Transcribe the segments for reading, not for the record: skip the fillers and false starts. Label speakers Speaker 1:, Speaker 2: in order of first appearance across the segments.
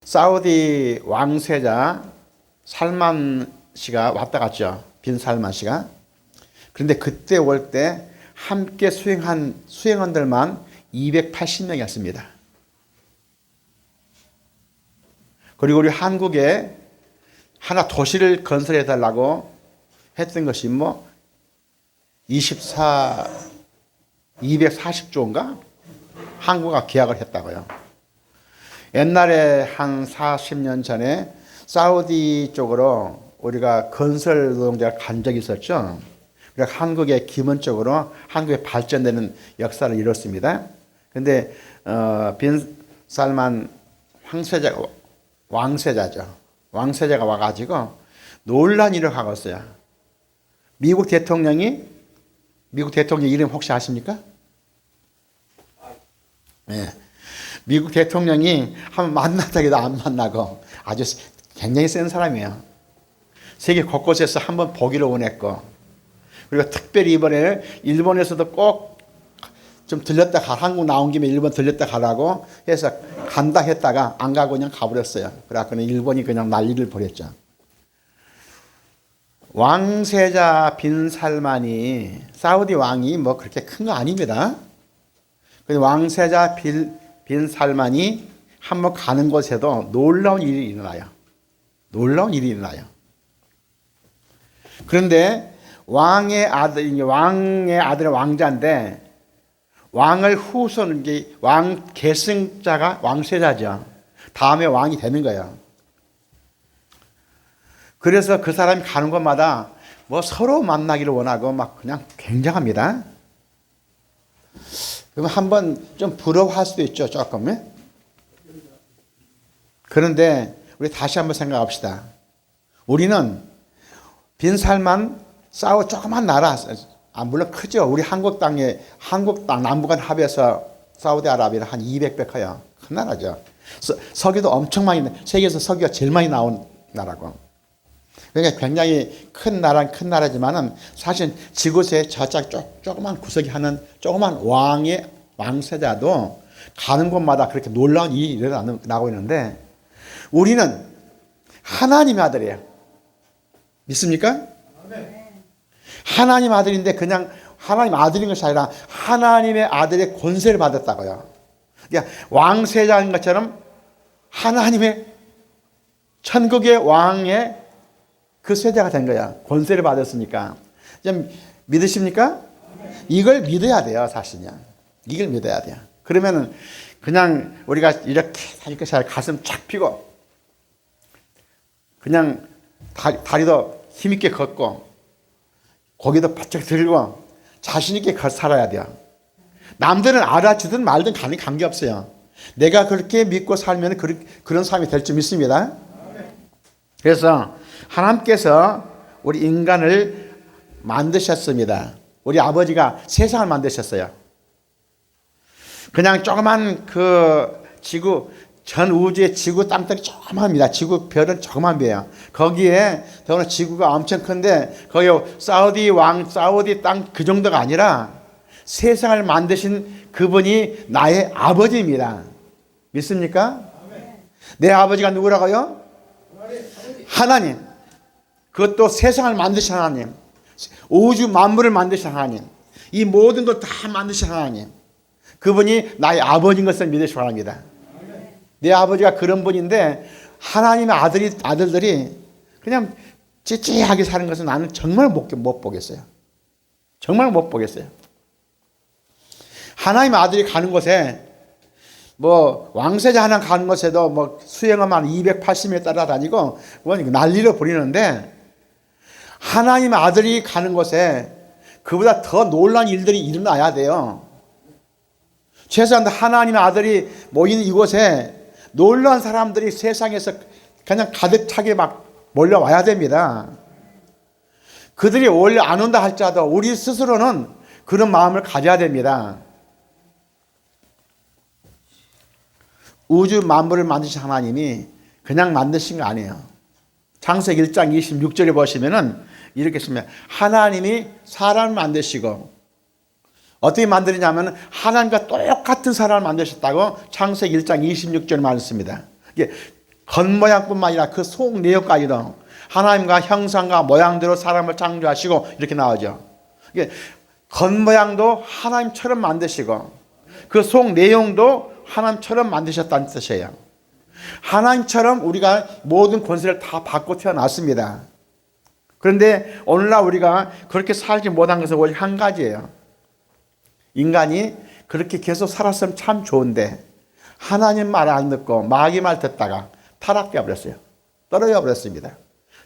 Speaker 1: 사우디 왕세자 살만 씨가 왔다 갔죠. 빈 살만 씨가. 그런데 그때 올 때 함께 수행한 수행원들만 280명이었습니다. 그리고 우리 한국에 하나 도시를 건설해 달라고 했던 것이 240조인가? 한국과 계약을 했다고요. 옛날에 한 40년 전에 사우디 쪽으로 우리가 건설 노동자가 간 적이 있었죠. 그래서 한국의 기본적으로 한국의 발전되는 역사를 이뤘습니다. 그런데 빈 살만 왕세자죠. 왕세자가 와가지고 놀란 일을 하고 있어요. 미국 대통령 이름 혹시 아십니까? 네. 미국 대통령이 한번 만났다 해도 안 만나고 아주 굉장히 센 사람이에요. 세계 곳곳에서 한번 보기를 원했고, 그리고 특별히 이번에 일본에서도 꼭 좀 들렸다 가, 한국 나온 김에 일본 들렸다 가라고 해서 간다 했다가 안 가고 그냥 가버렸어요. 그래서 일본이 그냥 난리를 벌였죠. 왕세자 빈 살만이 사우디 왕이 그렇게 큰 거 아닙니다. 왕세자 빈 살만이 한번 가는 곳에도 놀라운 일이 일어나요. 놀라운 일이 일어나요. 그런데 왕의 아들은 왕자인데 왕을 후손, 왕 계승자가 왕세자죠. 다음에 왕이 되는 거예요. 그래서 그 사람이 가는 곳마다 서로 만나기를 원하고 그냥 굉장합니다. 그러면 한번 좀 부러워할 수도 있죠, 조금. 그런데 우리 다시 한번 생각합시다. 우리는 빈살만 조그만 나라, 물론 크죠. 우리 한국 땅 남북한 합해서 사우디아라비아는 한 200배 커요. 큰 나라죠. 석유도 엄청 많이, 세계에서 석유가 제일 많이 나온 나라고. 그러니까 굉장히 큰 나라지만은 사실 지구에 저짝 조그만 구석이 하는 조그만 왕세자도 가는 곳마다 그렇게 놀라운 일이 일어나고 있는데 우리는 하나님의 아들이에요. 믿습니까? 하나님 아들인데 그냥 하나님 아들인 것이 아니라 하나님의 아들의 권세를 받았다고요. 그러니까 왕세자인 것처럼 하나님의 천국의 왕의 그 세자가 된 거야. 권세를 받았으니까. 좀 믿으십니까? 이걸 믿어야 돼요, 사실은. 이걸 믿어야 돼요. 그러면은 그냥 우리가 이렇게 가슴 쫙 펴고 그냥 다리도 힘있게 걷고 고개도 바짝 들고 자신있게 살아야 돼요. 남들은 알아주든 말든 관계없어요. 내가 그렇게 믿고 살면 그런 삶이 될 줄 믿습니다. 그래서 하나님께서 우리 인간을 만드셨습니다. 우리 아버지가 세상을 만드셨어요. 그냥 조그만 지구, 전 우주의 지구 땅덩이 조그맣습니다. 지구 별은 조그만 배예요. 거기에 더구나 지구가 엄청 큰데 거기 사우디 땅 그 정도가 아니라 세상을 만드신 그분이 나의 아버지입니다. 믿습니까? 내 아버지가 누구라고요? 하나님. 그것도 세상을 만드신 하나님. 우주 만물을 만드신 하나님. 이 모든 걸 다 만드신 하나님. 그분이 나의 아버지인 것을 믿으시기 바랍니다. 내 아버지가 그런 분인데 하나님의 아들들이 그냥 찌찌하게 사는 것은 나는 정말 못 보겠어요. 정말 못 보겠어요. 하나님의 아들이 가는 곳에 왕세자 하나 가는 곳에도 수행하면 280명 따라다니고 난리를 부리는데 하나님의 아들이 가는 곳에 그보다 더 놀라운 일들이 일어나야 돼요. 최소한 하나님의 아들이 모이는 이곳에 놀라운 사람들이 세상에서 그냥 가득 차게 몰려와야 됩니다. 그들이 원래 안 온다 할지라도 우리 스스로는 그런 마음을 가져야 됩니다. 우주 만물을 만드신 하나님이 그냥 만드신 거 아니에요. 창세기 1장 26절에 보시면은 이렇게 씁니다. 하나님이 사람을 만드시고 어떻게 만드느냐면 하나님과 똑같은 사람을 만드셨다고 창세기 1장 26절에 말했습니다. 겉모양뿐만 아니라 그 속 내용까지도 하나님과 형상과 모양대로 사람을 창조하시고 이렇게 나오죠. 이게 겉모양도 하나님처럼 만드시고 그 속 내용도 하나님처럼 만드셨다는 뜻이에요. 하나님처럼 우리가 모든 권세를 다 받고 태어났습니다. 그런데 오늘날 우리가 그렇게 살지 못한 것은 오직 한 가지예요. 인간이 그렇게 계속 살았으면 참 좋은데 하나님 말 안 듣고 마귀 말 듣다가 타락되어 버렸어요. 떨어져 버렸습니다.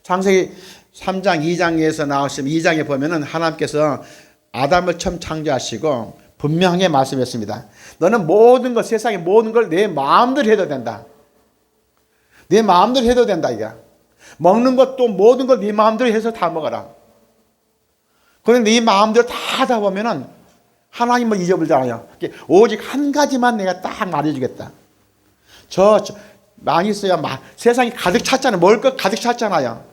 Speaker 1: 창세기 3장 2장에서 나오시면 2장에 보면은 하나님께서 아담을 처음 창조하시고 분명하게 말씀했습니다. 너는 모든 것, 세상의 모든 걸 내 마음대로 해도 된다. 내 마음대로 해도 된다 이게. 먹는 것도 모든 걸 네 마음대로 해서 다 먹어라. 그런데 네 마음대로 다 하다 보면은 하나님을 잊어버리잖아요. 오직 한 가지만 내가 딱 말해주겠다. 많이 있어요. 세상이 가득 찼잖아요. 먹을 것 가득 찼잖아요.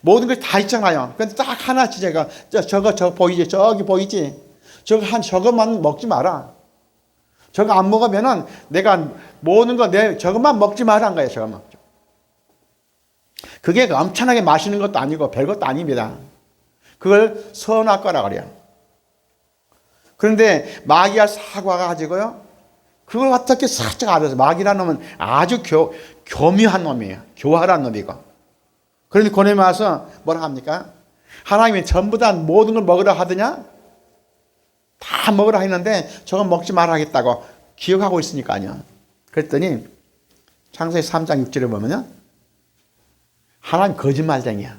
Speaker 1: 모든 것 다 있잖아요. 근데 딱 하나 제가 저거 보이지? 저기 보이지? 저것만 먹지 마라. 저거 안 먹으면은 내가 모든 거 저것만 먹지 마라 한 거예요. 저것만. 그게 엄청나게 맛있는 것도 아니고 별것도 아닙니다. 그걸 선악 거라 그래요. 그런데 마귀가 사과가 가지고요. 그걸 어떻게 살짝 알아서 마귀라는 놈은 아주 교묘한 놈이에요. 교활한 놈이고. 그런데 그 놈이 와서 뭐라 합니까? 하나님이 전부 다 모든 걸 먹으라 하더냐? 다 먹으라 했는데 저건 먹지 말아 하겠다고 기억하고 있으니까요. 그랬더니 창세기 3장 6절에 보면요. 하나님 거짓말쟁이야.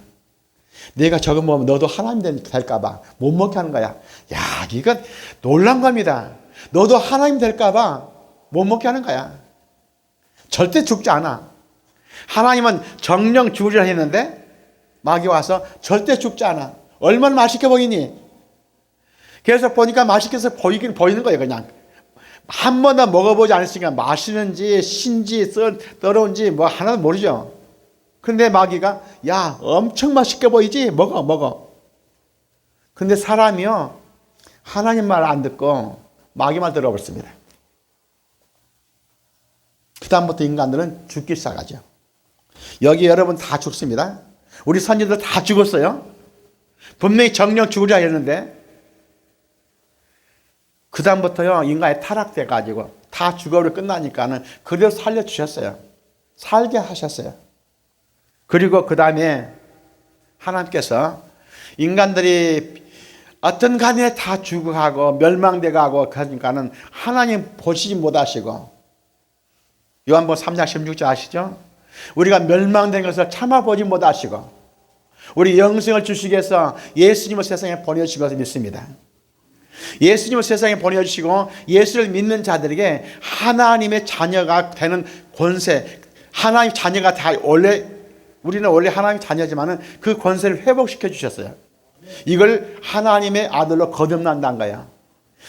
Speaker 1: 내가 저거 먹으면 너도 하나님 될까 봐 못 먹게 하는 거야. 야, 이건 놀란 겁니다. 너도 하나님 될까 봐 못 먹게 하는 거야. 절대 죽지 않아. 하나님은 정령 죽으리라 했는데 마귀 와서 절대 죽지 않아. 얼마나 맛있게 보이니? 그래서 보니까 맛있게서 보이긴 보이는 거예요. 그냥 한 번도 먹어보지 않았으니까 맛있는지 신지 더러운지 뭐 하나도 모르죠. 근데 마귀가 야 엄청 맛있게 보이지? 먹어. 근데 사람이요 하나님 말 안 듣고 마귀 말 들어버렸습니다. 그 다음부터 인간들은 죽기 시작하죠. 여기 여러분 다 죽습니다. 우리 선지들 다 죽었어요. 분명히 정령 죽으려 했는데 그 다음부터요 인간이 타락돼가지고 다 죽어버려 끝나니까는 그대로 살려주셨어요. 살게 하셨어요. 그리고 그 다음에 하나님께서 인간들이 어떤 간에 다 죽어가고 멸망돼가고 그러니까는 하나님 보시지 못하시고 요한복음 3장 16절 아시죠? 우리가 멸망된 것을 참아보지 못하시고 우리 영생을 주시기 위해서 예수님을 세상에 보내주신 것을 믿습니다. 예수님을 세상에 보내주시고 예수를 믿는 자들에게 하나님의 자녀가 되는 권세, 하나님 자녀가 다 우리는 원래 하나님 자녀지만은 그 권세를 회복시켜 주셨어요. 이걸 하나님의 아들로 거듭난다는 거야.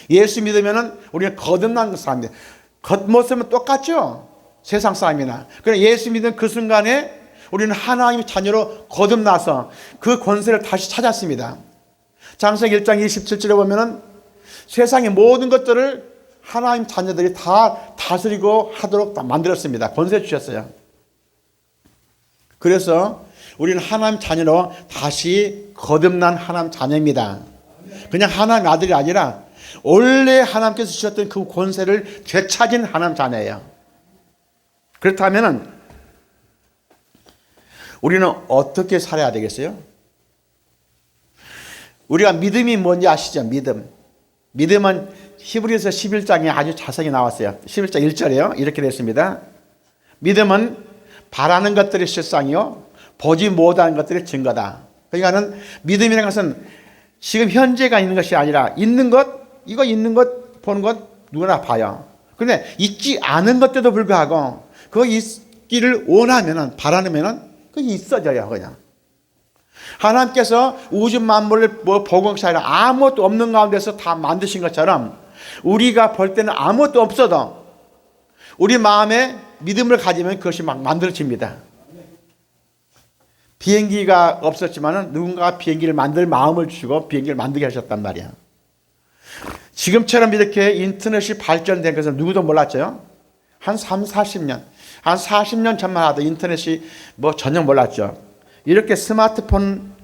Speaker 1: 예수 믿으면은 우리는 거듭난 사람입니다. 겉모습은 똑같죠? 세상 사람이나. 그러나 예수 믿는 그 순간에 우리는 하나님의 자녀로 거듭나서 그 권세를 다시 찾았습니다. 창세기 1장 27절에 보면은 세상의 모든 것들을 하나님 자녀들이 다 다스리고 하도록 다 만들었습니다. 권세 주셨어요. 그래서 우리는 하나님 자녀로 다시 거듭난 하나님 자녀입니다. 그냥 하나님 아들이 아니라 원래 하나님께서 주셨던 그 권세를 되찾은 하나님 자녀예요. 그렇다면 우리는 어떻게 살아야 되겠어요? 우리가 믿음이 뭔지 아시죠? 믿음은 히브리서 11장에 아주 자세히 나왔어요. 11장 1절에요. 이렇게 됐습니다. 믿음은 바라는 것들의 실상이요 보지 못하는 것들의 증거다. 그러니까는 믿음이라는 것은 지금 현재가 있는 것이 아니라 있는 것, 이거 있는 것 보는 것 누구나 봐요. 그런데 있지 않은 것들도 불구하고 그거 있기를 원하면은 바라면은 그게 있어져요. 그냥 하나님께서 우주 만물을 보고 사이라 아무것도 없는 가운데서 다 만드신 것처럼 우리가 볼 때는 아무것도 없어도 우리 마음에 믿음을 가지면 그것이 막 만들어집니다. 비행기가 없었지만은 누군가가 비행기를 만들 마음을 주시고 비행기를 만들게 하셨단 말이야. 지금처럼 이렇게 인터넷이 발전된 것은 누구도 몰랐죠. 한 30, 40년. 한 40년 전만 하도 인터넷이 뭐 전혀 몰랐죠. 이렇게 스마트폰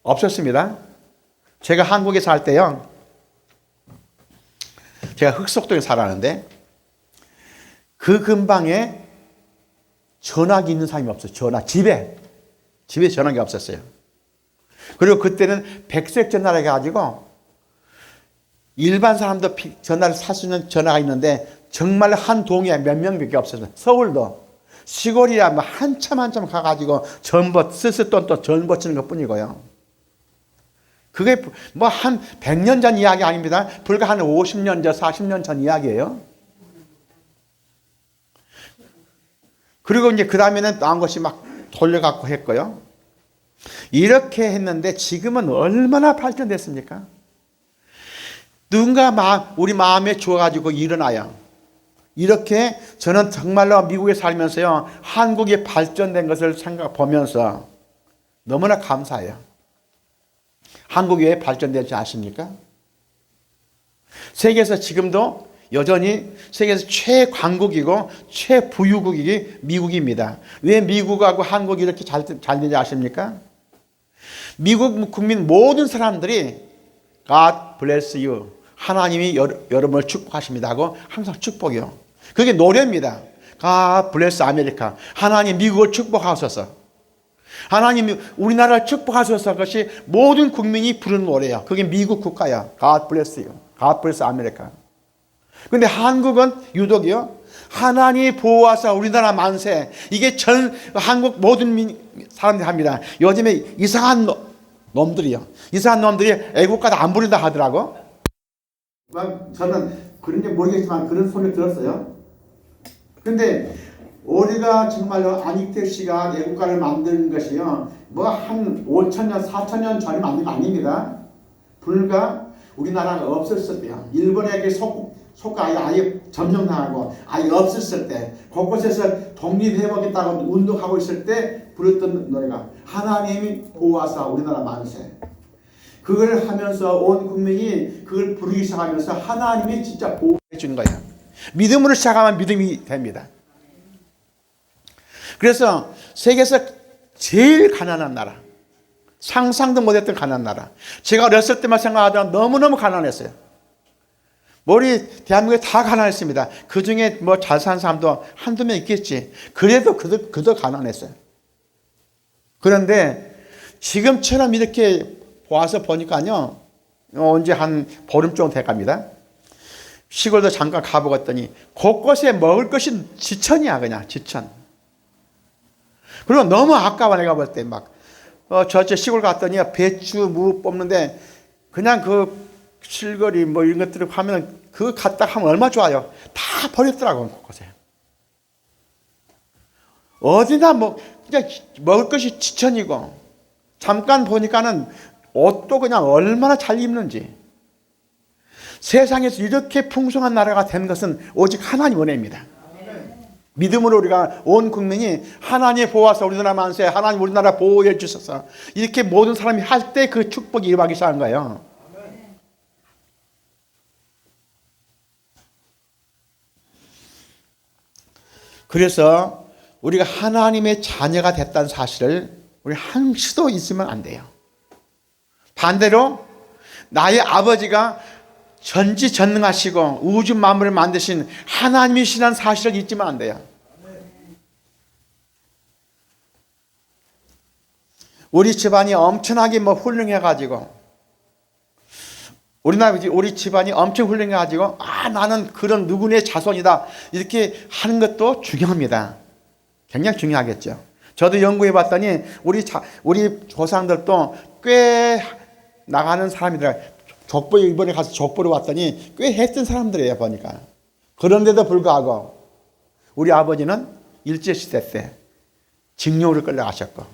Speaker 1: 없었습니다. 제가 한국에 살 때요. 제가 흑석동에 살았는데 그 근방에 전화기 있는 사람이 없어요. 집에 전화기 없었어요. 그리고 그때는 백색 전화를 해가지고 일반 사람도 전화를 살 수 있는 전화가 있는데 정말 한 동에 몇 명밖에 없었어요. 서울도 시골이야 뭐 한참 가가지고 스스돈또 전버 치는 것 뿐이고요. 그게 뭐 한 100년 전 이야기 아닙니다. 불과 한 50년 전, 40년 전 이야기예요. 그리고 이제 그 다음에는 나온 것이 막 돌려갖고 했고요. 이렇게 했는데 지금은 얼마나 발전됐습니까? 누군가 우리 마음에 주어가지고 일어나요. 이렇게 저는 정말로 미국에 살면서요. 한국이 발전된 것을 보면서 너무나 감사해요. 한국이 왜 발전되지 아십니까? 세계에서 지금도 여전히 세계에서 최강국이고 최부유국이 미국입니다. 왜 미국하고 한국이 이렇게 잘 되지 아십니까? 미국 국민 모든 사람들이 God bless you. 하나님이 여러분을 축복하십니다 하고 항상 축복이요. 그게 노래입니다. God bless America. 하나님 미국을 축복하소서. 하나님 우리나라를 축복하소서. 그것이 모든 국민이 부르는 노래야. 그게 미국 국가야. God bless you. God bless America. 근데 한국은 유독이요. 하나님 보호하사 우리나라 만세. 이게 전 한국 모든 사람들이 합니다. 요즘에 이상한 놈들이요. 이상한 놈들이 애국가도 안 부른다 하더라고. 저는 그런지 모르겠지만 그런 소리 들었어요. 근데 우리가 정말로 안익태 씨가 애국가를 만든 것이요. 뭐 한 5,000년, 4,000년 전에 만든 거 아닙니다. 불과 우리나라가 없었을 때요. 일본에게 아예 점령당하고 아예 없었을 때 곳곳에서 독립해보겠다고 운동하고 있을 때 부르던 노래가 하나님이 보호하사 우리나라 만세. 그걸 하면서 온 국민이 그걸 부르기 시작하면서 하나님이 진짜 보호해 주는 거예요. 믿음으로 시작하면 믿음이 됩니다. 그래서 세계에서 제일 가난한 나라, 상상도 못했던 가난한 나라. 제가 어렸을 때만 생각하다가 너무너무 가난했어요. 우리 대한민국에 다 가난했습니다. 그 중에 뭐 잘 사는 사람도 한두 명 있겠지. 그래도 그도 가난했어요. 그런데 지금처럼 이렇게 와서 보니까요, 언제 한 보름 정도 돼갑니다. 시골도 잠깐 가보았더니 곳곳에 먹을 것이 지천이야, 그냥 지천. 그리고 너무 아까워. 내가 볼 때 막 저쪽 시골 갔더니 배추, 무 뽑는데 그냥 그 실거리 뭐 이런 것들을 하면 그거 갖다 하면 얼마 좋아요. 다 버렸더라고요, 곳곳에. 어디나 뭐 그냥 먹을 것이 지천이고 잠깐 보니까는 옷도 그냥 얼마나 잘 입는지. 세상에서 이렇게 풍성한 나라가 된 것은 오직 하나님 은혜입니다. 믿음으로 우리가 온 국민이 하나님 보호하사 우리나라 만세, 하나님 우리나라 보호해 주셔서 이렇게 모든 사람이 할 때 그 축복이 임하기 시작한 거예요. 그래서 우리가 하나님의 자녀가 됐다는 사실을 우리 한시도 있으면 안 돼요. 반대로 나의 아버지가 전지전능하시고 우주 만물을 만드신 하나님이시라는 사실을 잊으면 안 돼요. 우리 집안이 엄청나게 뭐 훌륭해가지고 우리 집안이 엄청 훌륭해가지고 나는 그런 누구네 자손이다 이렇게 하는 것도 중요합니다. 굉장히 중요하겠죠. 저도 연구해 봤더니 우리 조상들도 꽤 나가는 사람이더라. 이번에 가서 족보를 왔더니 꽤 했던 사람들이에요, 보니까. 그런데도 불구하고 우리 아버지는 일제시대 때 징용으로 끌려가셨고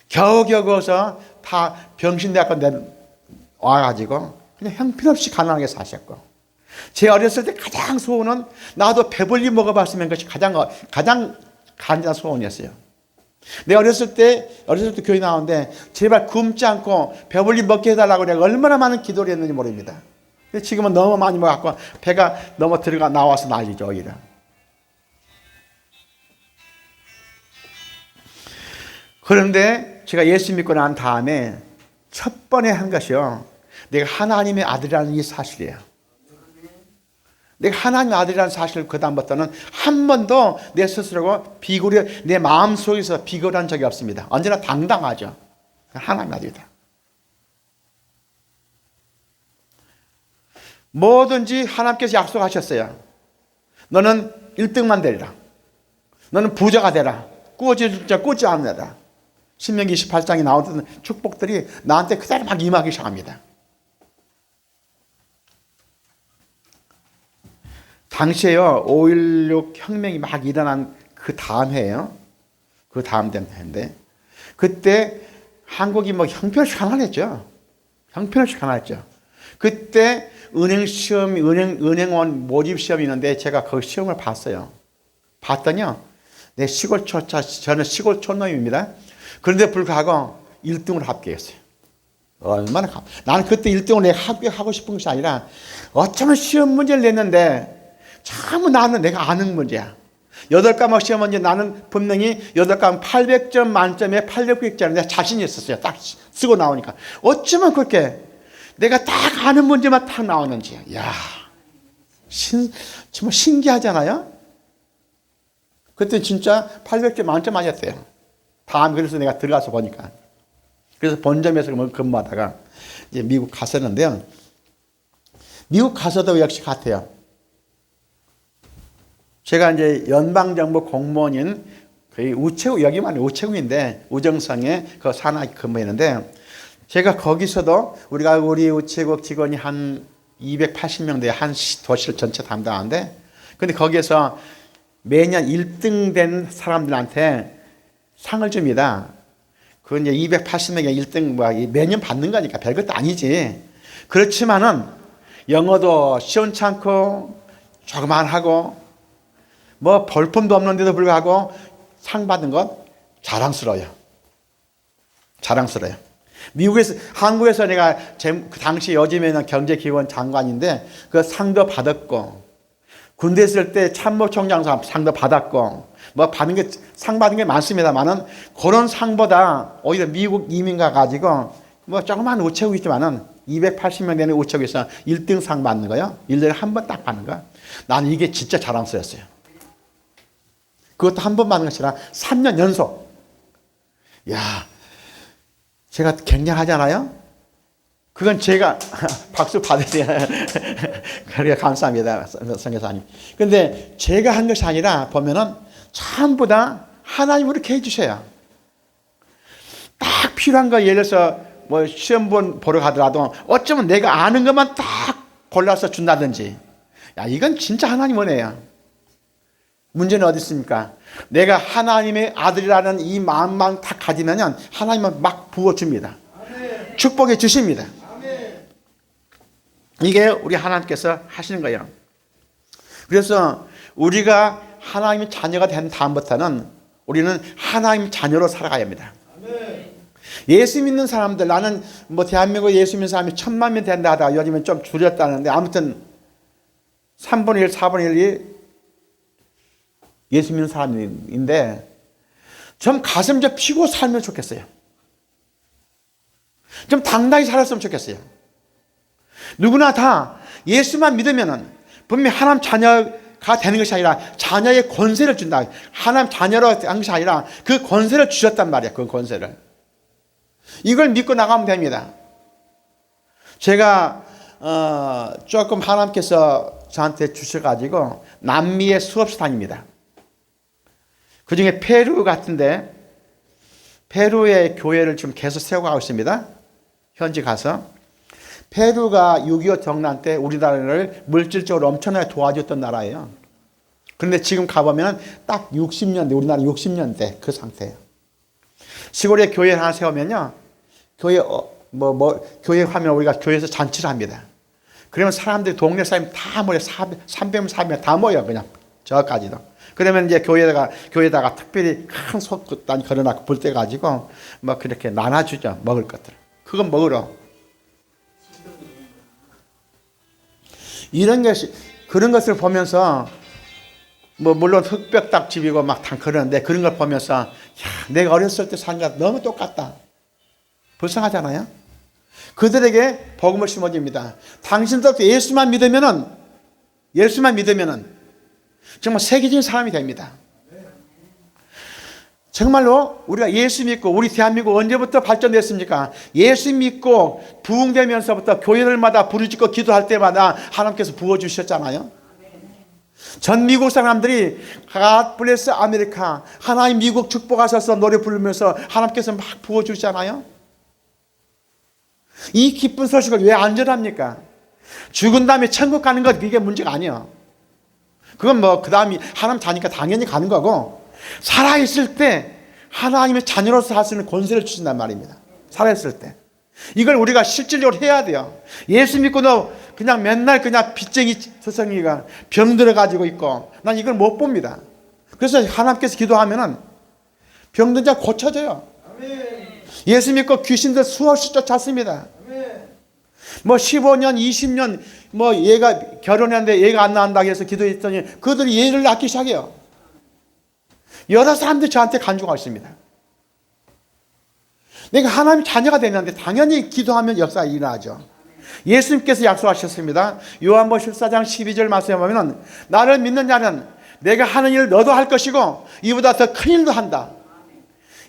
Speaker 1: 겨우겨우서 다 병신대학교 와가지고 그냥 형편없이 가난하게 사셨고 제 어렸을 때 가장 소원은 나도 배불리 먹어봤으면 그것이 가장 간절한 소원이었어요. 내가 어렸을 때 교회 나오는데 제발 굶지 않고 배불리 먹게 해달라고 내가 얼마나 많은 기도를 했는지 모릅니다. 지금은 너무 많이 먹었고 배가 너무 나와서 난리죠, 오히려. 그런데 제가 예수 믿고 난 다음에 첫 번에 한 것이요, 내가 하나님의 아들이라는 이 사실이에요. 내가 하나님의 아들이라는 사실을 그 다음부터는 한 번도 내 스스로가 비굴해, 내 마음속에서 비굴한 적이 없습니다. 언제나 당당하죠. 하나님의 아들이다. 뭐든지 하나님께서 약속하셨어요. 너는 1등만 되리라. 너는 부자가 되라. 꾸지 않으라. 신명기 28장에 나오던 축복들이 나한테 그대로 막 임하기 시작합니다. 당시에요, 5.16 혁명이 막 일어난 그 다음 해예요. 그 다음 해인데, 그때 한국이 뭐 형편없이 가난했죠. 형편없이 가난했죠. 그때 은행원 모집 시험이 있는데 제가 그 시험을 봤어요. 봤더니요, 저는 시골 촌놈입니다. 그런데 불구하고 1등으로 합격했어요. 얼마나 나는 그때 1등으로 내가 합격하고 싶은 것이 아니라 어쩌면 시험 문제를 냈는데 참 나는 내가 아는 문제야. 8과목 시험 문제 나는 분명히 8과목 800점 만점에 800점짜리 내가 자신이 있었어요. 딱 쓰고 나오니까. 어쩌면 그렇게 내가 딱 아는 문제만 딱 나오는지. 야, 정말 신기하잖아요. 그때 진짜 800점 만점 맞았대요. 그래서 내가 들어가서 보니까. 그래서 본점에서 근무하다가 이제 미국 갔었는데요. 미국 가서도 역시 같아요. 제가 이제 연방정부 공무원인 거의 여기만 우체국인데, 우정성에 그 산하에 근무했는데, 제가 거기서도 우리 우체국 직원이 한 280명 돼, 한 도시를 전체 담당하는데, 근데 거기에서 매년 1등 된 사람들한테 상을 줍니다. 그 이제 280명의 1등 매년 받는 거니까 별것도 아니지. 그렇지만은 영어도 시원찮고 조그만하고 뭐 볼품도 없는데도 불구하고 상 받은 것 자랑스러워요. 자랑스러워요. 한국에서 내가 그 당시 요즘에는 경제기원 장관인데 그 상도 받았고, 군대 있을 때 참모총장 상도 받았고, 뭐 상 받은 게 많습니다만은 그런 상보다 오히려 미국 이민 가가지고 뭐 조그만 우체국 있지만은 280명 되는 우체국에서 1등 상 받는 거요. 1년에 한 번 딱 받는 거. 나는 이게 진짜 자랑스러웠어요. 그것도 한 번 받는 것이 아니라 3년 연속. 야, 제가 굉장하잖아요. 그건 제가 박수 받으세요. 그래, 감사합니다, 선교사님. 근데 제가 한 것이 아니라 보면은 전부 다 하나님 그렇게 해주셔요. 딱 필요한 거, 예를 들어서 뭐 시험 보러 가더라도 어쩌면 내가 아는 것만 딱 골라서 준다든지. 야, 이건 진짜 하나님 은혜예요. 문제는 어디 있습니까? 내가 하나님의 아들이라는 이 마음만 딱 가지면 하나님은 막 부어줍니다. 아멘. 축복해 주십니다. 아멘. 이게 우리 하나님께서 하시는 거예요. 그래서 우리가 하나님의 자녀가 된 다음부터는 우리는 하나님의 자녀로 살아가야 합니다. 아멘. 예수 믿는 사람들, 나는 뭐 대한민국에 예수 믿는 사람이 1000만 명 된다 하다가 요즘엔 좀 줄였다는데, 아무튼 3분의 1, 4분의 1이 예수 믿는 사람인데 좀 가슴 좀 피고 살면 좋겠어요. 좀 당당히 살았으면 좋겠어요. 누구나 다 예수만 믿으면은 분명히 하나님 자녀가 되는 것이 아니라 자녀의 권세를 준다. 하나님 자녀로 한 것이 아니라 그 권세를 주셨단 말이야. 그 권세를. 이걸 믿고 나가면 됩니다. 제가 조금 하나님께서 저한테 주셔가지고 남미에 수없이 다닙니다. 그 중에 페루 같은데, 페루의 교회를 지금 계속 세워가고 있습니다. 현지 가서. 페루가 6.25 정난 때 우리나라를 물질적으로 엄청나게 도와줬던 나라예요. 그런데 지금 가보면 딱 60년대, 우리나라 60년대 그 상태예요. 시골에 교회 하나 세우면요, 교회 하면 우리가 교회에서 잔치를 합니다. 그러면 사람들이, 동네 사람이 다 모여, 300명, 400명 다 모여, 그냥 저까지도. 그러면 이제 교회에다가 특별히 큰 솥단 걸어놨고 불 때 가지고 뭐 그렇게 나눠주죠. 먹을 것들. 그건 먹으러. 그런 것을 보면서 뭐 물론 흑벽닭집이고 막 다 그러는데 그런 걸 보면서 야, 내가 어렸을 때 산 것 너무 똑같다. 불쌍하잖아요. 그들에게 복음을 심어줍니다. 당신들도 예수만 믿으면은 정말 세계적인 사람이 됩니다. 정말로 우리가 예수 믿고 우리 대한민국 언제부터 발전됐습니까? 예수 믿고 부흥되면서부터 교회들마다 부르짖고 기도할 때마다 하나님께서 부어주셨잖아요. 전 미국 사람들이 God bless America, 하나님 미국 축복하셔서 노래 부르면서 하나님께서 막 부어주잖아요. 이 기쁜 소식을 왜 안 전합니까? 죽은 다음에 천국 가는 것 그게 문제가 아니에요. 그건 뭐 그 다음에 하나님 자니까 당연히 가는 거고, 살아있을 때 하나님의 자녀로서 할 수 있는 권세를 주신단 말입니다. 살아있을 때 이걸 우리가 실질적으로 해야 돼요. 예수 믿고도 그냥 맨날 그냥 빚쟁이 서성이가 병들어 가지고 있고, 난 이걸 못 봅니다. 그래서 하나님께서 기도하면은 병든 자 고쳐져요. 예수 믿고 귀신들 수없이 쫓았습니다. 뭐 15년 20년 뭐 얘가 결혼했는데 얘가 안 나온다고 해서 기도했더니 그들이 얘를 낳기 시작해요. 여러 사람들이 저한테 간증하십니다. 내가 하나님 자녀가 되는데 당연히 기도하면 역사가 일어나죠. 예수님께서 약속하셨습니다. 요한복음 14장 12절 말씀에 보면 나를 믿는 자는 내가 하는 일을 너도 할 것이고 이보다 더 큰 일도 한다.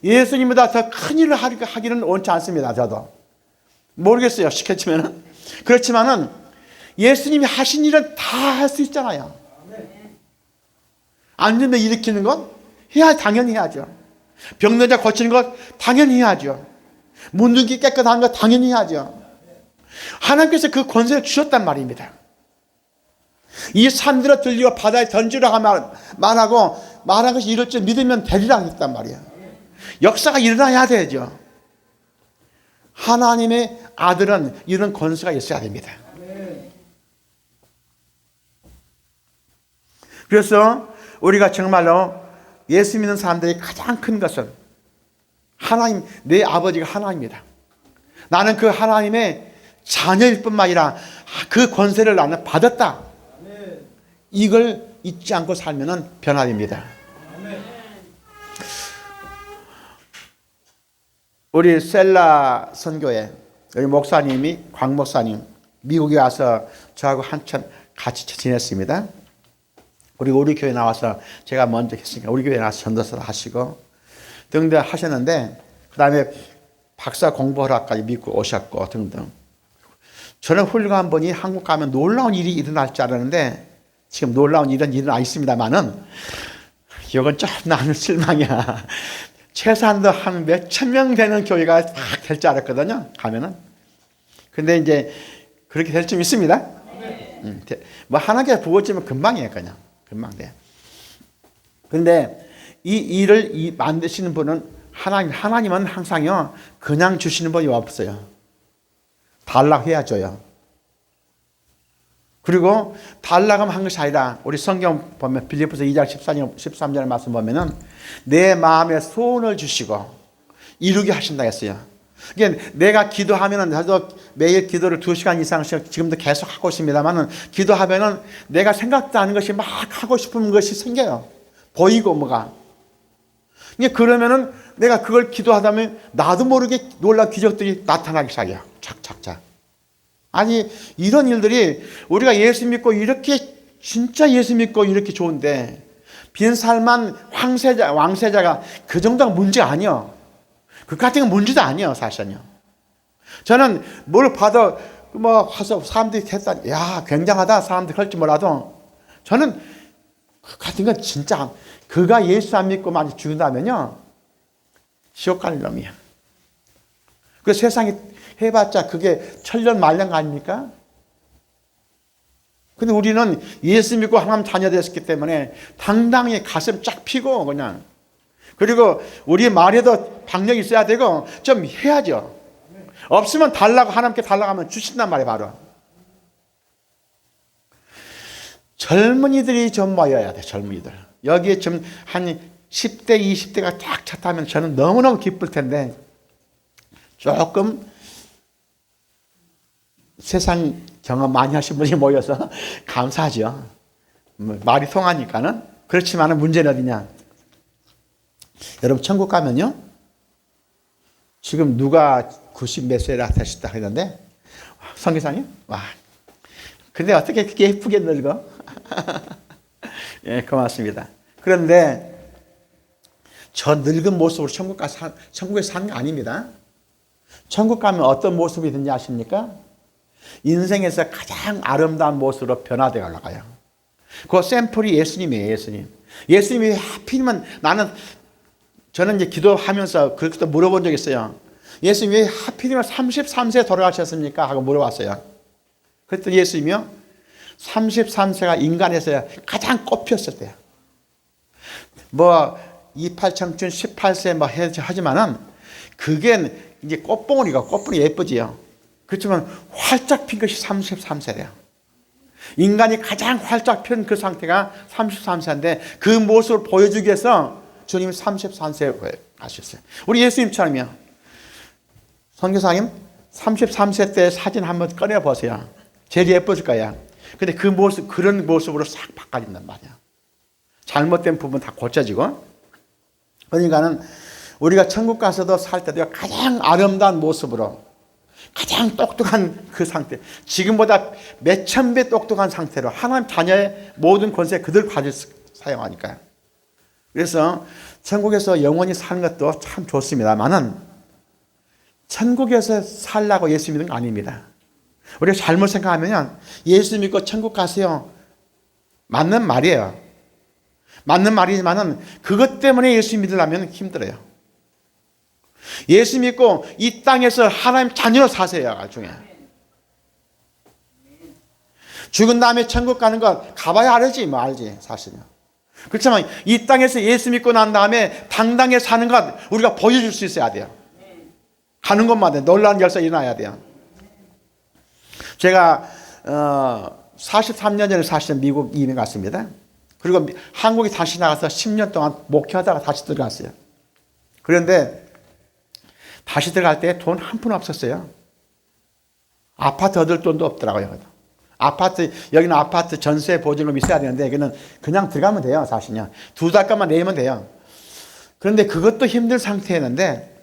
Speaker 1: 예수님보다 더 큰 일을 하기는 원치 않습니다. 저도 모르겠어요. 시켰지만은. 그렇지만은 예수님이 하신 일은 다 할 수 있잖아요. 안전대 일으키는 것 당연히 해야죠. 병든 자 고치는 것 당연히 해야죠. 문둥이 깨끗한 것 당연히 해야죠. 하나님께서 그 권세를 주셨단 말입니다. 이 산들어 들리고 바다에 던지라고 말하고 말한 것이 이럴 줄 믿으면 되리라 했단 말이에요. 역사가 일어나야 되죠. 하나님의 아들은 이런 권세가 있어야 됩니다. 그래서 우리가 정말로 예수 믿는 사람들의 가장 큰 것은 하나님, 내 아버지가 하나님입니다. 나는 그 하나님의 자녀일 뿐만 아니라 그 권세를 나는 받았다. 이걸 잊지 않고 살면 변화됩니다. 우리 셀라 선교회 여기 목사님이 광 목사님 미국에 와서 저하고 한참 같이 지냈습니다. 그리고 우리 교회 나와서 제가 먼저 했으니까 우리 교회 나와서 전도서를 하시고 등등 하셨는데, 그 다음에 박사 공부하러까지 미국 오셨고 등등. 저는 훌륭한 분이 한국 가면 놀라운 일이 일어날 줄 알았는데 지금 놀라운 일은 일어나 있습니다만은 이건 좀 나는 실망이야. 최소한도 한 몇천 명 되는 교회가 딱 될 줄 알았거든요. 가면은. 근데 이제 그렇게 될 줄 믿습니다. 뭐 하나님께 부어지면 금방이에요. 그냥 금방 돼. 근데 이 일을 만드시는 분은 하나님은 항상요 그냥 주시는 분이 없어요. 달라고 해야 줘요. 그리고 달라고 하면 한 것이 아니라 우리 성경 보면 빌립보서 2장 13절 말씀 보면은 내 마음에 소원을 주시고 이루게 하신다 했어요. 그러니까 내가 기도하면은 저도 매일 기도를 2시간 이상씩 지금도 계속 하고 있습니다만은 기도하면은 내가 생각도 않은 것이 막 하고 싶은 것이 생겨요. 보이고 뭐가. 그러면은 내가 그걸 기도하다 보면 나도 모르게 놀라운 기적들이 나타나기 시작해요. 착착착. 아니 이런 일들이 우리가 예수 믿고 이렇게 진짜 예수 믿고 이렇게 좋은데 빈살만 왕세자가 그 정도가 문제가 아니요. 그 같은 건 문제도 아니요. 사실은요. 저는 뭘 봐도 뭐 와서 사람들이 했다. 야 굉장하다. 사람들이 할지 몰라도 저는 그 같은 건 진짜 그가 예수 안 믿고 만약 죽는다면요 지옥 가는 놈이야. 그 세상에 해봤자 그게 천년 말년 아닙니까? 근데 우리는 예수 믿고 하나님 자녀 됐기 때문에 당당히 가슴 쫙 피고 그냥, 그리고 우리 말에도 박력이 있어야 되고 좀 해야죠. 없으면 달라고 하나님께 달라고 하면 주신단 말이에요. 바로 젊은이들이 좀 모여야 돼. 젊은이들 여기에 좀 한 10대 20대가 딱 찼다면 저는 너무너무 기쁠 텐데 조금 세상 경험 많이 하신 분이 모여서 감사하죠. 말이 통하니까는. 그렇지만 문제는 어디냐? 여러분 천국 가면요. 지금 누가 90 몇 세라 되셨다 그러는데 선교사님? 와. 근데 어떻게 그렇게 예쁘게 늙어? 예, 고맙습니다. 그런데 저 늙은 모습으로 천국에 사는 게 아닙니다. 천국 가면 어떤 모습이 있는지 아십니까? 인생에서 가장 아름다운 모습으로 변화되어 올라가요. 그 샘플이 예수님이에요, 예수님. 예수님이 하필이면 저는 이제 기도하면서 그렇게 물어본 적이 있어요. 예수님이 하필이면 33세에 돌아가셨습니까? 하고 물어봤어요. 그랬더니 예수님이요. 33세가 인간에서 가장 꽃피었을 때야. 뭐 28청춘 18세 뭐 하지만은 그게 이제 꽃봉오리 예쁘지요. 그렇지만 활짝 핀 것이 33세래요. 인간이 가장 활짝 핀 그 상태가 33세인데 그 모습을 보여주기 위해서 주님이 33세에 가셨어요. 우리 예수님처럼요. 선교사님 33세 때 사진 한번 꺼내 보세요. 제일 예뻐질 거야. 근데 그 모습, 그런 모습으로 싹 바꿔진단 말이야. 잘못된 부분 다 고쳐지고. 그러니까는 우리가 천국 가서도 살 때도 가장 아름다운 모습으로 가장 똑똑한 그 상태, 지금보다 몇천 배 똑똑한 상태로 하나님 자녀의 모든 권세 그들 가지고 사용하니까요. 그래서 천국에서 영원히 사는 것도 참 좋습니다만은 천국에서 살라고 예수 믿는 거 아닙니다. 우리가 잘못 생각하면 예수 믿고 천국 가세요. 맞는 말이에요. 맞는 말이지만은 그것 때문에 예수 믿으려면 힘들어요. 예수 믿고 이 땅에서 하나님 자녀로 사세요. 나중에 죽은 다음에 천국 가는 거 가봐야 알지 뭐 알지 사실은. 그렇지만 이 땅에서 예수 믿고 난 다음에 당당히 사는 것 우리가 보여줄 수 있어야 돼요. 가는 것마다 놀라운 역사가 일어나야 돼요. 제가 43년 전에 사실은 미국 이민 갔습니다. 그리고 한국에 다시 나가서 10년 동안 목회하다가 다시 들어갔어요. 그런데 다시 들어갈 때 돈 한 푼 없었어요. 아파트 얻을 돈도 없더라고요. 여기는 아파트 전세 보증금 있어야 되는데 여기는 그냥 들어가면 돼요. 사실은요. 2달간만 내면 돼요. 그런데 그것도 힘든 상태였는데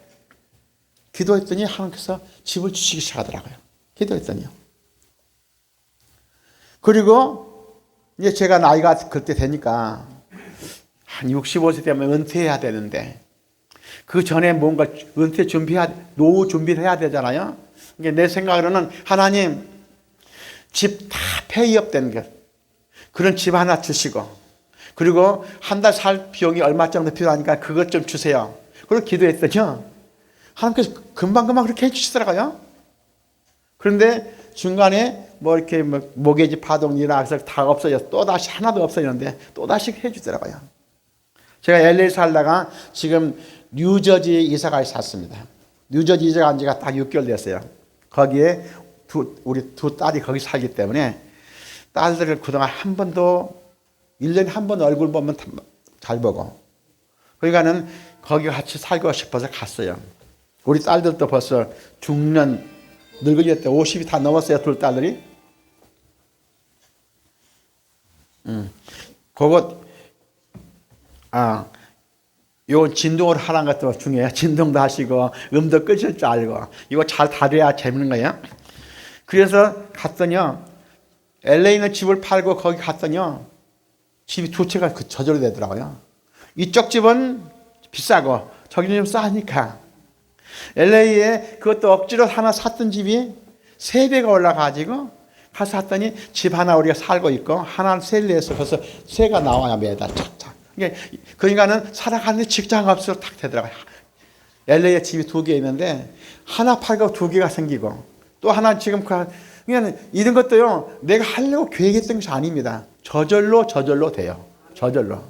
Speaker 1: 기도했더니 하나님께서 집을 주시기 시작하더라고요. 기도했더니요. 그리고 이제 제가 나이가 그때 되니까 한 65세 되면 은퇴해야 되는데 그 전에 뭔가 노후 준비를 해야 되잖아요. 내 생각으로는 하나님 집 다 폐업 된 것 그런 집 하나 주시고 그리고 한 달 살 비용이 얼마 정도 필요하니까 그것 좀 주세요. 그리고 기도했더니요. 하나님께서 금방금방 그렇게 해주시더라고요. 그런데 중간에 뭐 이렇게 모기지 파동이 일어나서 다 없어져서 또다시 하나도 없어졌는데 또다시 해주더라고요. 제가 LA 살다가 지금 뉴저지에 이사가 샀습니다. 뉴저지 이사 간 지가 딱 6개월 됐어요. 거기에 우리 두 딸이 거기 살기 때문에 딸들을 그동안 한 번도 1년에 한 번 얼굴 보면 잘 보고 그러니까는 거기 같이 살고 싶어서 갔어요. 우리 딸들도 벌써 중년 늙은이 때 50이 다 넘었어요. 둘 딸들이. 그거 요 진동을 하는 것도 중요해요. 진동도 하시고 음도 끄실 줄 알고 이거 잘 다뤄야 재밌는 거예요. 그래서 갔더니요. LA는 집을 팔고 거기 갔더니요. 집이 두 채가 저절로 되더라고요. 이쪽 집은 비싸고 저기는 좀 싸니까 LA에 그것도 억지로 하나 샀던 집이 3배가 올라가지고 가서 샀더니 집 하나 우리가 살고 있고 하나를 셀리해서 벌써 새가 나와야 매달 착착. 그러니까는 살아가는데 직장 없어서 딱 되더라고요. LA에 집이 2개 있는데 하나 팔고 2개가 생기고 또 하나 지금 그러니까 이런 것도요. 내가 하려고 계획했던 것이 아닙니다. 저절로 돼요. 저절로.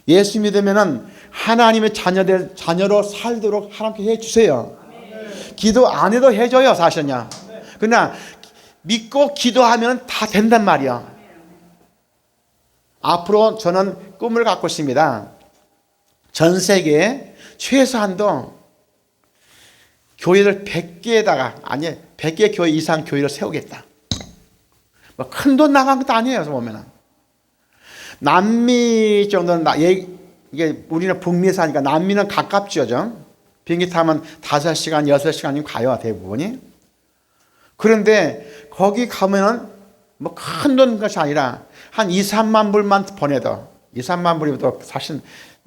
Speaker 1: 예수 믿으면은 하나님의 자녀로 살도록 하나님께 해주세요. 기도 안 해도 해줘요, 사실은요. 그러나 믿고 기도하면 다 된단 말이야. 앞으로 저는 꿈을 갖고 있습니다. 전 세계에 최소한도 교회를 100개 교회 이상 교회를 세우겠다. 뭐 큰 돈 나간 것도 아니에요, 보면은. 남미 정도는 이게 우리는 북미에 사니까 남미는 가깝죠. 좀. 비행기 타면 5시간, 6시간이면 가요. 대부분이. 그런데 거기 가면은 뭐 큰 돈 것이 아니라 한 2, 3만 불만 보내도 2, 3만 불이도 사실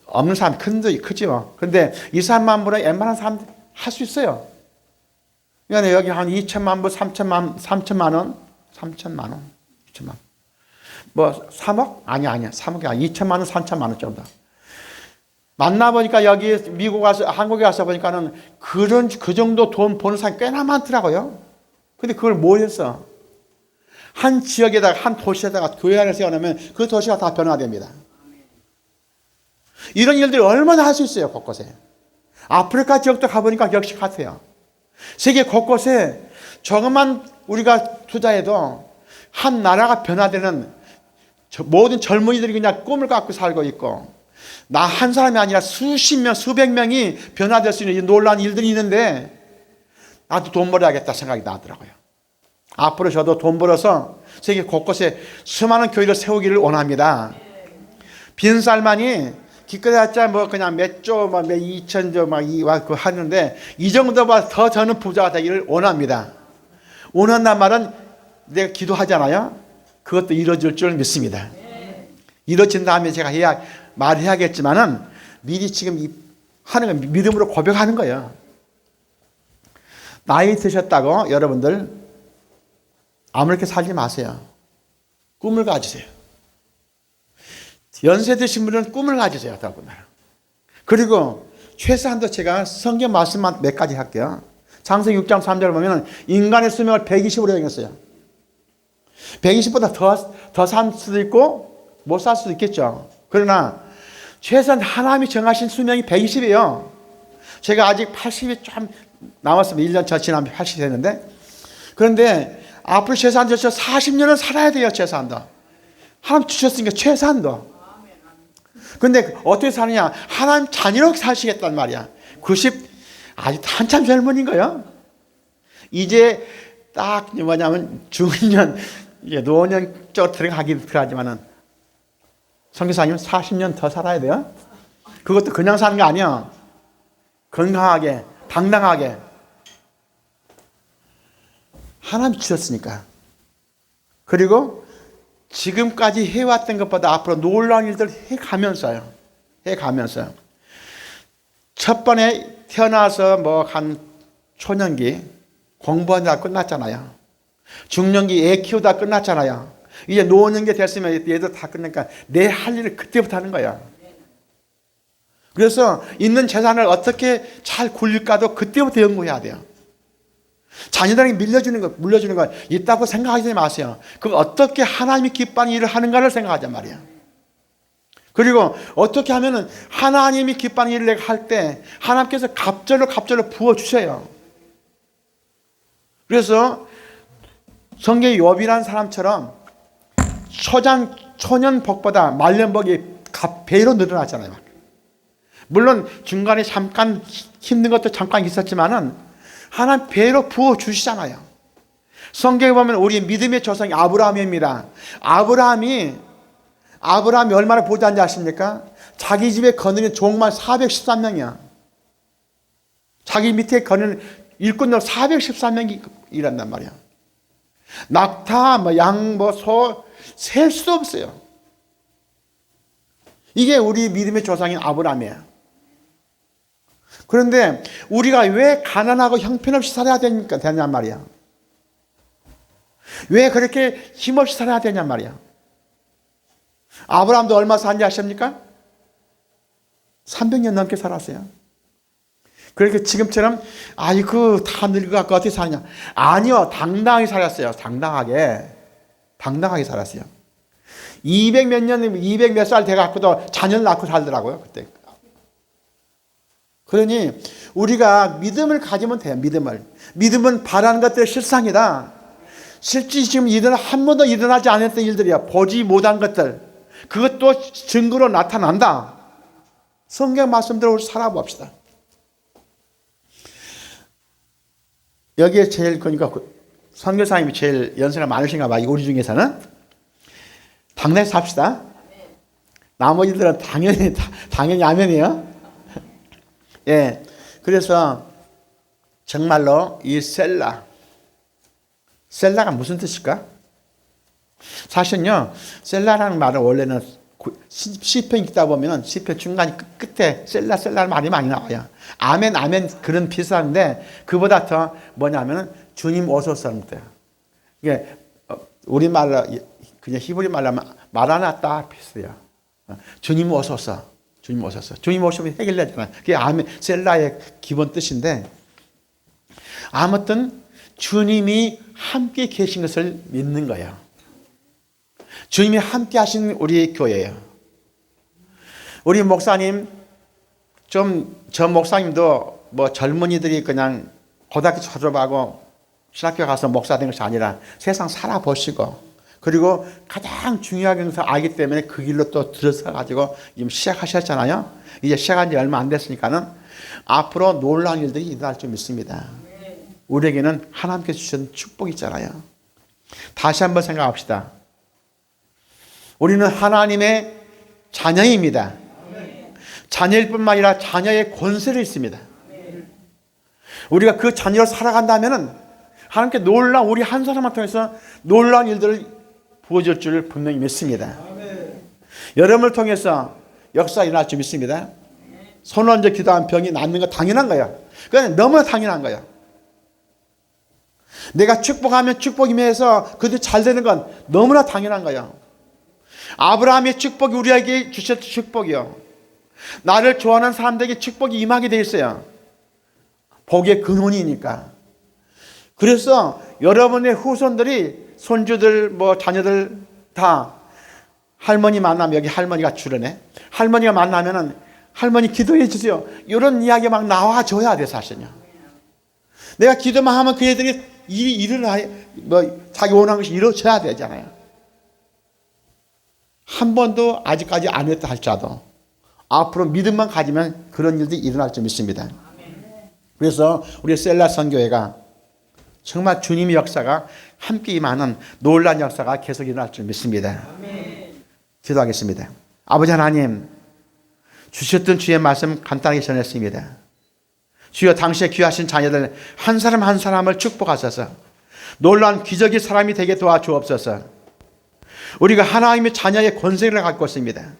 Speaker 1: 없는 사람 크죠. 그런데 2, 3만 불은 웬만한 사람 할 수 있어요. 그러니까 여기 한 2천만 불, 3천만 원, 2천만 원. 뭐 3억? 아니야. 3억이 아니야. 2천만 원, 3천만 원 정도. 만나보니까 여기 미국 와서, 한국에 와서 보니까는 그 정도 돈 버는 사람이 꽤나 많더라고요. 근데 그걸 뭘 했어? 한 지역에다가, 한 도시에다가 교회 안을 세워놓으면 그 도시가 다 변화됩니다. 이런 일들이 얼마나 할 수 있어요, 곳곳에. 아프리카 지역도 가보니까 역시 같아요. 세계 곳곳에 조금만 우리가 투자해도 한 나라가 변화되는 모든 젊은이들이 그냥 꿈을 갖고 살고 있고, 나 한 사람이 아니라 수십 명, 수백 명이 변화될 수 있는 이 놀라운 일들이 있는데, 나도 돈 벌어야겠다 생각이 나더라고요. 앞으로 저도 돈 벌어서 세계 곳곳에 수많은 교회를 세우기를 원합니다. 빈살만이 기껏해봤자 뭐 그냥 몇 조, 몇 2천조 막 하는데, 이 정도보다 더 저는 부자가 되기를 원합니다. 원한단 말은 내가 기도하잖아요. 그것도 이루어질 줄 믿습니다. 이루어진 다음에 제가 말해야겠지만은 미리 지금 하는 거 믿음으로 고백하는 거예요. 나이 드셨다고 여러분들 아무렇게 살지 마세요. 꿈을 가지세요. 연세 드신 분은 꿈을 가지세요. 더군다나. 그리고 최소한도 제가 성경 말씀만 몇 가지 할게요. 창세기 6장 3절을 보면 인간의 수명을 120으로 정했어요. 120보다 더 살 수도 있고 못 살 수도 있겠죠. 그러나 최소한 하나님이 정하신 수명이 120이에요. 제가 아직 80이 좀 남았습니다. 1년 저 지나면 80이 됐는데, 그런데 앞으로 최소한도 40년은 살아야 돼요. 최소한도. 하나님 주셨으니까 최소한도. 그런데 어떻게 사느냐? 하나님 자녀로 사시겠단 말이야. 90 아직 한참 젊은인 거예요. 이제 딱 뭐냐면 중년, 이제 노년 쪽 들어가긴 들어가지만은 선교사님은 40년 더 살아야 돼요. 그것도 그냥 사는 게 아니야. 건강하게, 당당하게. 하나님 주셨으니까. 그리고 지금까지 해왔던 것보다 앞으로 놀라운 일들 해가면서요. 첫 번에 태어나서 뭐 한 초년기 공부하다 끝났잖아요. 중년기 애 키우다 끝났잖아요. 이제 노년기 됐으면 얘도 다 끝나니까 내 할 일을 그때부터 하는 거야. 그래서 있는 재산을 어떻게 잘 굴릴까도 그때부터 연구해야 돼요. 자녀들에게 물려주는 거 있다고 생각하지 마세요. 그거 어떻게 하나님이 기뻐하는 일을 하는가를 생각하자 말이야. 그리고 어떻게 하면은 하나님이 기뻐하는 일을 내가 할 때 하나님께서 갑절로 부어주세요. 그래서 성경의 욥이라는 사람처럼 초년 복보다 말년 복이 배로 늘어났잖아요. 물론 중간에 잠깐 힘든 것도 잠깐 있었지만은 하나님 배로 부어주시잖아요. 성경에 보면 우리 믿음의 조상이 아브라함입니다. 아브라함이 얼마나 부자인지 아십니까? 자기 집에 거느린 종만 413명이야. 자기 밑에 거느린 일꾼들 413명이 일한단 말이야. 낙타, 양, 소 셀 수도 없어요. 이게 우리 믿음의 조상인 아브라함이에요. 그런데 우리가 왜 가난하고 형편없이 살아야 되냐 말이야. 왜 그렇게 힘없이 살아야 되냐 말이야. 아브라함도 얼마 산지 아십니까? 300년 넘게 살았어요. 그러니까 지금처럼 아이고 다 늙어갖고 어떻게 사냐. 아니요. 당당하게 살았어요. 당당하게 살았어요. 200 몇 살 돼갖고도 자녀를 낳고 살더라고요. 그때. 그러니 우리가 믿음을 가지면 돼요. 믿음은 바라는 것들의 실상이다. 실제 지금 한 번도 일어나지 않았던 일들이야. 보지 못한 것들. 그것도 증거로 나타난다. 성경 말씀대로 우리 살아봅시다. 여기에 제일 그러니까 선교사님이 제일 연세가 많으신가 봐. 우리 중에서는 당당히 삽시다. 나머지들은 당연히 아멘이요. 예. 그래서 정말로 이 셀라가 무슨 뜻일까? 사실은요, 셀라라는 말은 원래는 시편 읽다 보면 시편 중간 끝에 셀라는 말이 많이 나와요. 아멘 그런 비슷한데 그보다 더 뭐냐면 주님 오소서는 뜻이에요. 이게 우리말로 그냥 히브리 말로 하면 마라나타 비슷해요. 주님 오소서. 주님 오시면 해결되잖아요. 그게 아멘 셀라의 기본 뜻인데 아무튼 주님이 함께 계신 것을 믿는 거예요. 주님이 함께 하신 우리 교회예요. 우리 목사님 저 목사님도 뭐 젊은이들이 그냥 고등학교 졸업하고 신학교 가서 목사 된 것이 아니라 세상 살아보시고 그리고 가장 중요한 것을 알기 때문에 그 길로 또 들어서 가지고 지금 시작하셨잖아요. 이제 시작한 지 얼마 안 됐으니까는 앞으로 놀라운 일들이 일어날 줄 믿습니다. 우리에게는 하나님께서 주신 축복이 있잖아요. 다시 한번 생각합시다. 우리는 하나님의 자녀입니다. 자녀일 뿐만 아니라 자녀의 권세를 있습니다. 우리가 그 자녀로 살아간다면 하나님께 놀라운 우리 한 사람을 통해서 놀라운 일들을 부어줄 줄 분명히 믿습니다. 여러분을 통해서 역사 일어날 줄 믿습니다. 손 얹어 기도한 병이 낫는 거 당연한 거예요. 그건 너무나 당연한 거예요. 내가 축복하면 축복이 임해서 그들 잘 되는 건 너무나 당연한 거예요. 아브라함의 축복이 우리에게 주셨던 축복이요. 나를 좋아하는 사람들에게 축복이 임하게 되어 있어요. 복의 근원이니까. 그래서 여러분의 후손들이 손주들 뭐 자녀들 다 할머니 만나면 여기 할머니가 주르네. 할머니가 만나면은 할머니 기도해 주세요. 이런 이야기 막 나와줘야 돼 사실은요. 내가 기도만 하면 그 애들이 일을 뭐 자기 원하는 것이 이루어져야 되잖아요. 한 번도 아직까지 안 했다 할지라도 앞으로 믿음만 가지면 그런 일들이 일어날 줄 믿습니다. 그래서 우리 셀라 선교회가 정말 주님의 역사가 함께 임하는 놀라운 역사가 계속 일어날 줄 믿습니다. 기도하겠습니다. 아버지 하나님, 주셨던 주의 말씀 간단하게 전했습니다. 주여 당시에 귀하신 자녀들 한 사람 한 사람을 축복하셔서 놀라운 기적의 사람이 되게 도와주옵소서. 우리가 하나님의 자녀의 권세를 갖고 있습니다.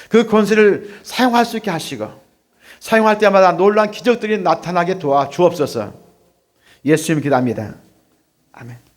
Speaker 1: 그 권세를 사용할 수 있게 하시고 사용할 때마다 놀라운 기적들이 나타나게 도와주옵소서. 예수님 기도합니다. 아멘.